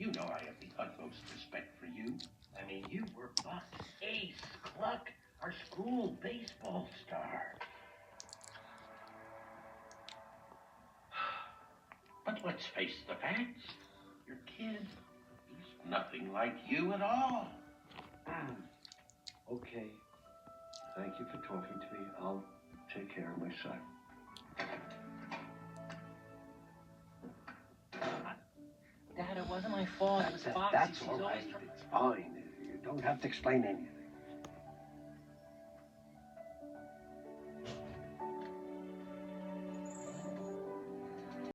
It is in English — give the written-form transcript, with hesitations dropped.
You know I have the utmost respect for you. I mean, you were Buck Ace Cluck, our school baseball star. But let's face the facts. Your kid, he's nothing like you at all. Okay. Thank you for talking to me. I'll take care of my son. Dad, it wasn't my fault. It was Foxy. That's all right. It's fine. You don't have to explain anything.